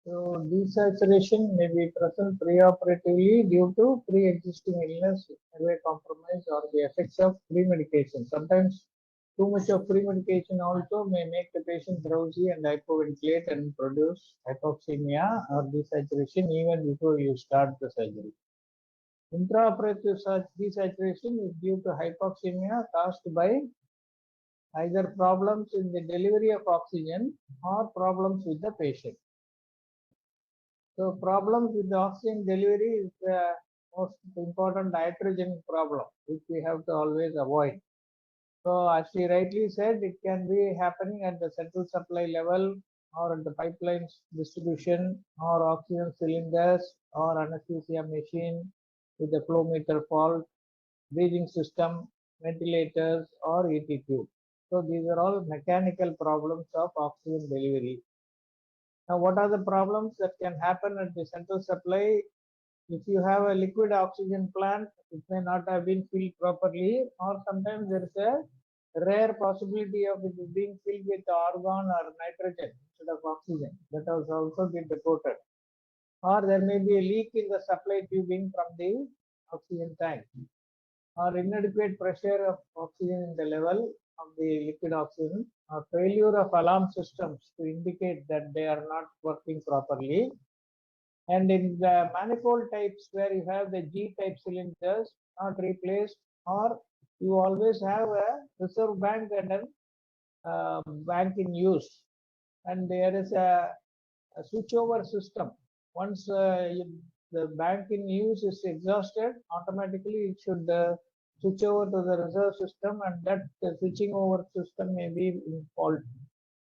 So desaturation may be present preoperatively due to pre-existing illness, airway compromise, or the effects of pre-medication. Sometimes too much of pre-medication also may make the patient drowsy and hypoventilate and produce hypoxemia or desaturation even before you start the surgery. Intraoperative desaturation is due to hypoxemia caused by either problems in the delivery of oxygen or problems with the patient. So problems with the oxygen delivery is the most important iatrogenic problem, which we have to always avoid. So as she rightly said, it can be happening at the central supply level or at the pipelines distribution or oxygen cylinders or anesthesia machine with the flow meter fault, breathing system, ventilators or ET tube. So these are all mechanical problems of oxygen delivery. Now, what are the problems that can happen at the central supply? If you have a liquid oxygen plant, it may not have been filled properly, or sometimes there is a rare possibility of it being filled with argon or nitrogen instead of oxygen. That has also been reported. Or there may be a leak in the supply tubing from the oxygen tank, or inadequate pressure of oxygen in the level of the liquid oxygen, or failure of alarm systems to indicate that they are not working properly. And in the manifold types where you have the G-type cylinders not replaced, or you always have a reserve bank and a bank in use, and there is a switchover system. Once the bank in use is exhausted, automatically it should switch over to the reserve system, and that switching over system may be in fault.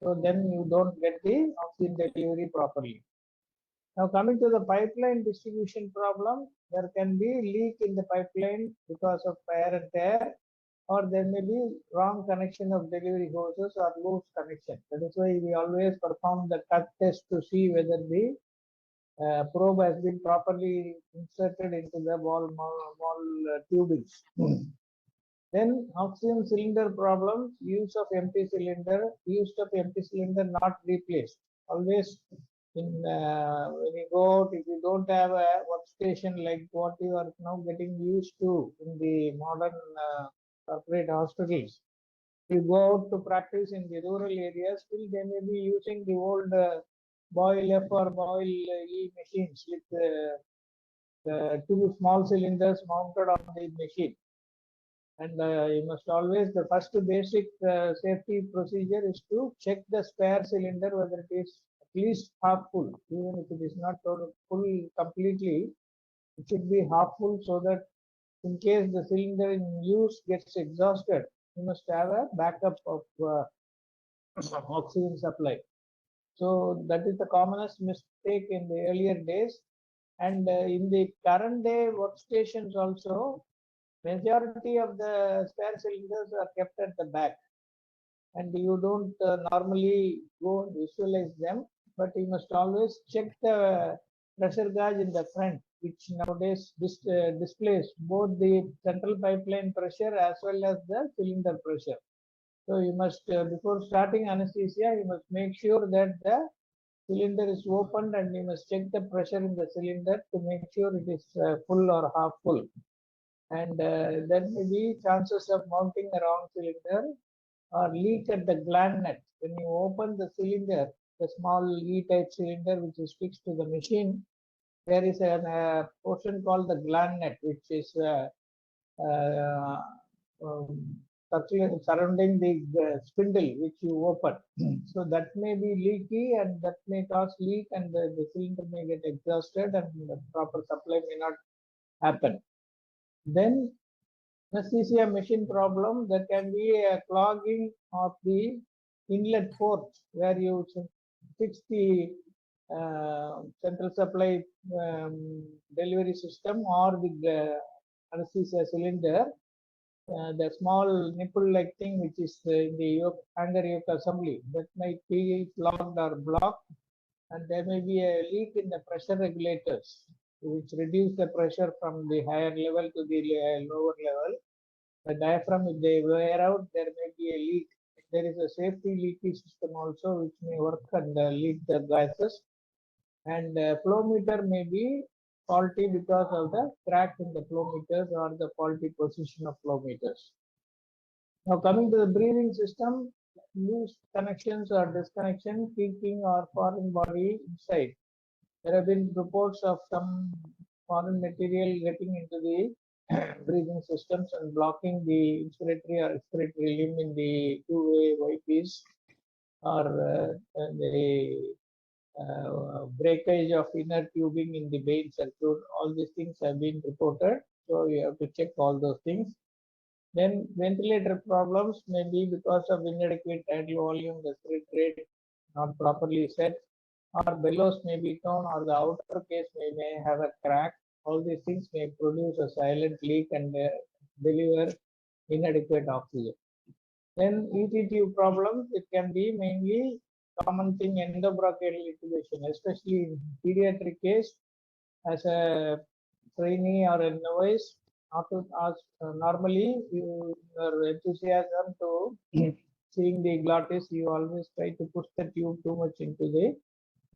So then you don't get the oxygen delivery properly. Now coming to the pipeline distribution problem, there can be leak in the pipeline because of wear and tear, or there may be wrong connection of delivery hoses or loose connection. That is why we always perform the cut test to see whether the probe has been properly inserted into the ball tubings. Then oxygen cylinder problems, use of empty cylinder not replaced. Always when you go out, if you don't have a workstation like what you are now getting used to in the modern corporate hospitals, you go out to practice in the rural areas, still they may be using the old boil F or boil E machines with two small cylinders mounted on the machine. And you must always, the first basic safety procedure is to check the spare cylinder whether it is at least half full. Even if it is not full completely, it should be half full, so that in case the cylinder in use gets exhausted, you must have a backup of oxygen supply. So that is the commonest mistake in the earlier days. And in the current day workstations also, majority of the spare cylinders are kept at the back, and you don't normally go and visualize them, but you must always check the pressure gauge in the front, which nowadays displays both the central pipeline pressure as well as the cylinder pressure. So you must, before starting anesthesia, you must make sure that the cylinder is opened, and you must check the pressure in the cylinder to make sure it is full or half full. And there may be chances of mounting a wrong cylinder or leak at the gland net. When you open the cylinder, the small E-type cylinder which is fixed to the machine, there is a portion called the gland net, which is uh, um, surrounding the spindle which you open. So that may be leaky, and that may cause leak, and the cylinder may get exhausted, and the proper supply may not happen. Then anesthesia machine problem, there can be a clogging of the inlet port where you fix the central supply delivery system or the anesthesia cylinder. The small nipple-like thing which is in the hanger yoke assembly, that might be clogged or blocked, and there may be a leak in the pressure regulators which reduce the pressure from the higher level to the lower level. The diaphragm, if they wear out, there may be a leak. There is a safety leakage system also which may work and leak the gases. And flow meter may be faulty because of the crack in the flow meters or the faulty position of flow meters. Now coming to the breathing system, loose connections or disconnection, peaking or foreign body inside. There have been reports of some foreign material getting into the breathing systems and blocking the inspiratory or expiratory limb in the two-way Y-piece, or the breakage of inner tubing in the vein circuit. All these things have been reported, so you have to check all those things. Then ventilator problems may be because of inadequate tidal volume, the spirit rate not properly set, or bellows may be torn, or the outer case may have a crack. All these things may produce a silent leak and deliver inadequate oxygen. Then ET tube problems, it can be mainly common thing endobronchial intubation, especially in pediatric case as a trainee or a novice. Normally, your enthusiasm to seeing the glottis, you always try to push the tube too much into the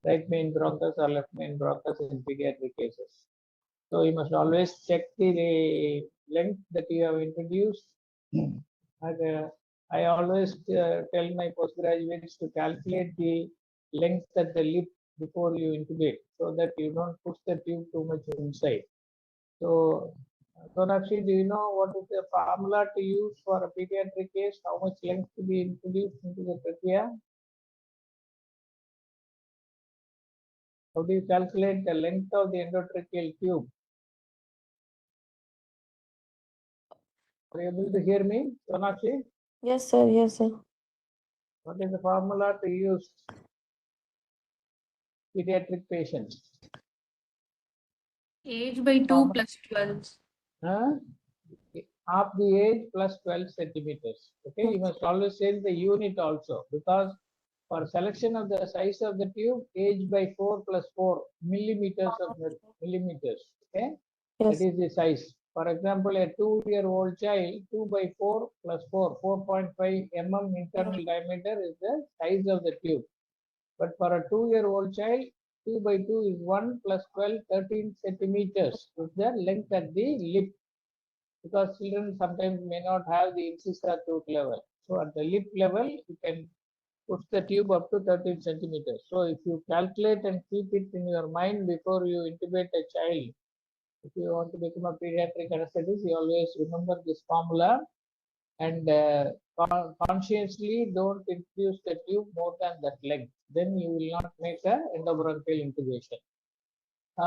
right main bronchus or left main bronchus in pediatric cases. So you must always check the length that you have introduced. And, I always tell my postgraduates to calculate the length at the lip before you intubate, so that you don't push the tube too much inside. So, Sonakshi, do you know what is the formula to use for a pediatric case? How much length to be introduced into the trachea? How do you calculate the length of the endotracheal tube? Are you able to hear me, Sonakshi? Yes, sir. Yes, sir. What is the formula to use pediatric patients? Age by 2 plus 12. Huh? Half the age plus 12 centimeters. Okay, you must always say the unit also, because for selection of the size of the tube, age by 4 plus 4 millimeters of millimeters. Okay, that Yes. is the size. For example, a 2-year-old child, 2 by 4 plus 4, 4.5 mm internal diameter is the size of the tube. But for a 2-year-old child, 2 by 2 is 1 plus 12, 13 centimeters is the length at the lip, because children sometimes may not have the incisor tooth level. So at the lip level, you can push the tube up to 13 centimeters. So if you calculate and keep it in your mind before you intubate a child, if you want to become a pediatric anesthetist, you always remember this formula, and consciously don't introduce the tube more than that length. Then you will not make a endobronchial intubation.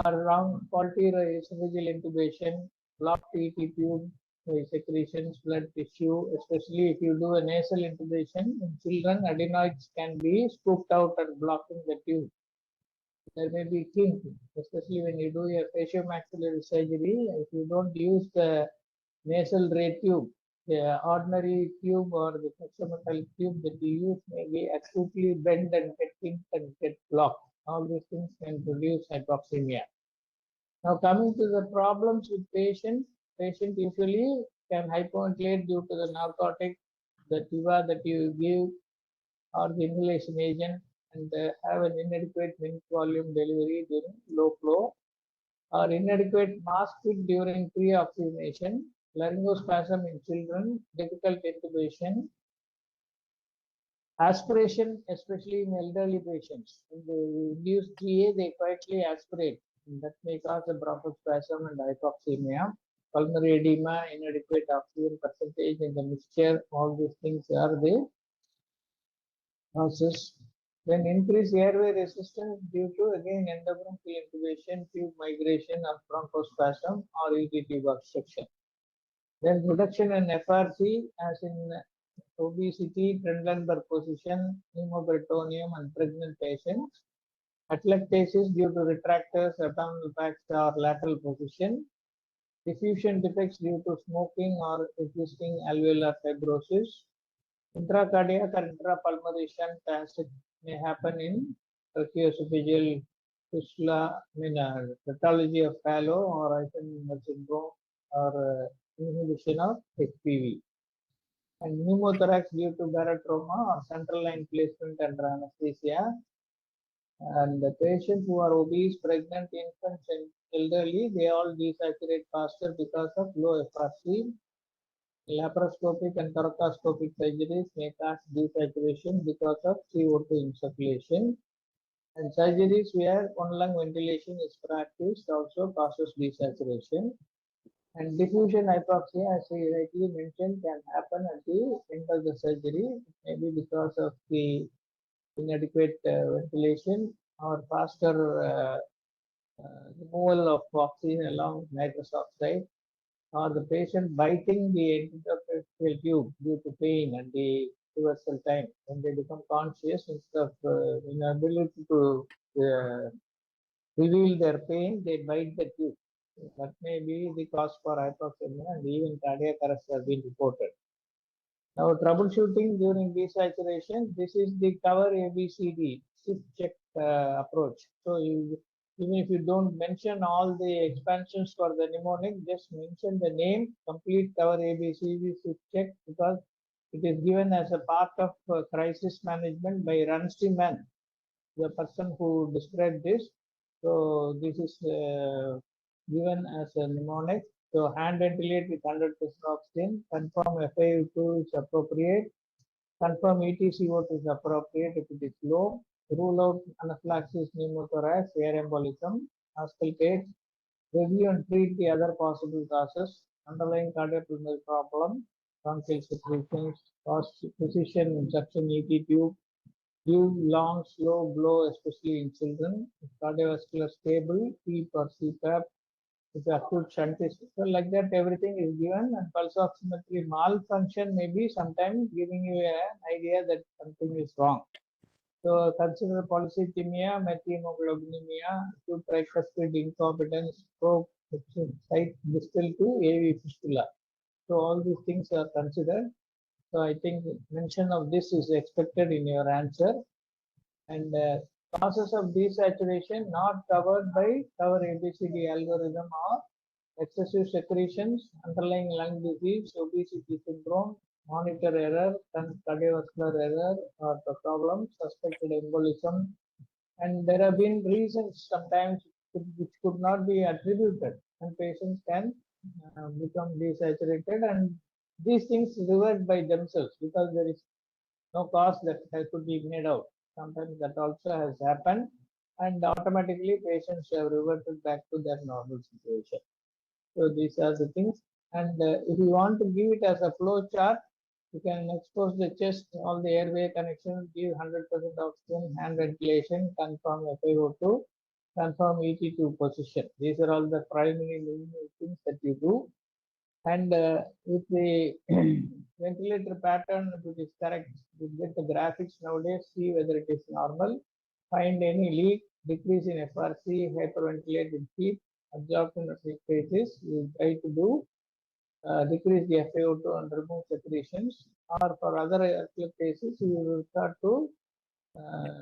Wrong faulty esophageal intubation, blocked ET tube, secretions, blood tissue, especially if you do a nasal intubation in children, adenoids can be scooped out and blocking the tube. There may be kink, especially when you do a facial-maxillary surgery. If you don't use the nasal ray tube, the ordinary tube or the hexametal tube that you use may be acutely bent and get kinked and get blocked. All these things can produce hypoxemia. Now coming to the problems with patient usually can hypoventilate due to the narcotic, the TIVA that you give, or the inhalation agent, and have an inadequate minute volume delivery during low flow, or inadequate mask fit during pre-oxygenation, laryngospasm in children, difficult intubation, aspiration, especially in elderly patients. In the induced GA, they quietly aspirate, and that may cause a bronchospasm and hypoxemia. Pulmonary edema, inadequate oxygen percentage in the mixture, all these things are the causes. Then increased airway resistance due to again endobronchial intubation, tube migration, or bronchospasm, or ET tube obstruction. Then reduction in FRC, as in obesity, Trendelenburg position, hemobritonium, and pregnant patients. Atelectasis due to retractors, abdominal packs, or lateral position. Diffusion defects due to smoking or existing alveolar fibrosis. Intracardiac or intrapulmonary shunt acid may happen in tracheoesophageal fistula, pathology of Fallot or Eisenmenger syndrome, or inhibition of HPV. And pneumothorax due to barotrauma or central line placement under anesthesia. And the patients who are obese, pregnant, infants, and elderly, they all desaturate faster because of low FRC. Laparoscopic and thoracoscopic surgeries may cause desaturation because of CO2 in circulation. And surgeries where one lung ventilation is practiced also causes desaturation. And diffusion hypoxia, as we rightly mentioned, can happen at the end of the surgery, maybe because of the inadequate ventilation or faster removal of oxygen along nitrous oxide, or the patient biting the endotracheal tube due to pain and the reversal time. When they become conscious, instead of inability to uh, reveal their pain, they bite the tube. That may be the cause for hypoxemia, and even cardiac arrest have been reported. Now, troubleshooting during desaturation, this is the cover ABCD shift check approach. So, even if you don't mention all the expansions for the mnemonic, just mention the name, complete cover ABCD shift check, because it is given as a part of crisis management by Runsteman, the person who described this. So, this is given as a mnemonic. So, hand ventilate with 100% oxygen, confirm FiO2 is appropriate, confirm EtCO2 is appropriate if it is low, rule out anaphylaxis, pneumothorax, air embolism, auscultate, review and treat the other possible causes, underlying cardiopulmonary problem, bronchial secretions, precision suction ET tube, give long, slow blow, especially in children, cardiovascular stable, PEEP or CPAP, with acute shunt is so like that, everything is given, and pulse oximetry malfunction may be sometimes giving you an idea that something is wrong. So consider polycythemia, methemoglobinemia, acute tricuspid incompetence, stroke, site distal to AV fistula. So all these things are considered. So I think mention of this is expected in your answer. And causes of desaturation not covered by our ABCD algorithm are excessive secretions, underlying lung disease, obesity syndrome, monitor error, cardiovascular error or the problem, suspected embolism. And there have been reasons sometimes which could not be attributed, and patients can become desaturated, and these things revert by themselves because there is no cause that could be made out. Sometimes that also has happened, and automatically patients have reverted back to their normal situation. So these are the things. And if you want to give it as a flow chart, you can expose the chest, all the airway connections, give 100% oxygen, hand ventilation, confirm FiO2, confirm ET2 position. These are all the primary things that you do. And if the ventilator pattern, which is correct, you get the graphics nowadays, see whether it is normal, find any leak, decrease in FRC, hyperventilate with heat, absorption of cases, you try to do decrease the FiO2 and remove secretions, or for other acute cases, you will start to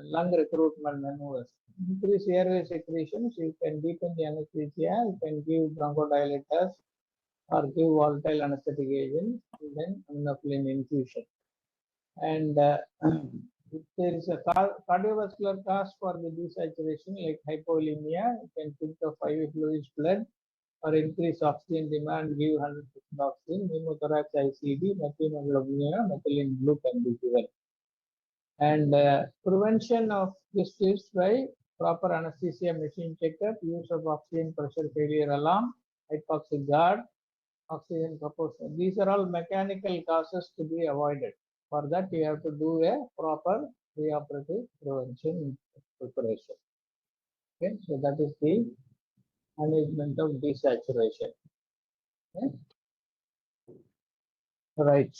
lung recruitment maneuvers. Increase airway secretions, you can deepen the anesthesia, you can give bronchodilators, or give volatile anesthetic agent, and then aminophylline infusion. And if there is a cardiovascular cause for the desaturation, like hypovolemia, you can think of IV fluids blood, or increase oxygen demand, give 100% oxygen, pneumothorax ICD, methemoglobinemia, methylene blue can be given. And prevention of this is by proper anesthesia machine checkup, use of oxygen pressure failure alarm, hypoxic guard, oxygen proportion. These are all mechanical causes to be avoided. For that, you have to do a proper preoperative prevention preparation. Okay, so that is the management of desaturation. Okay? Right.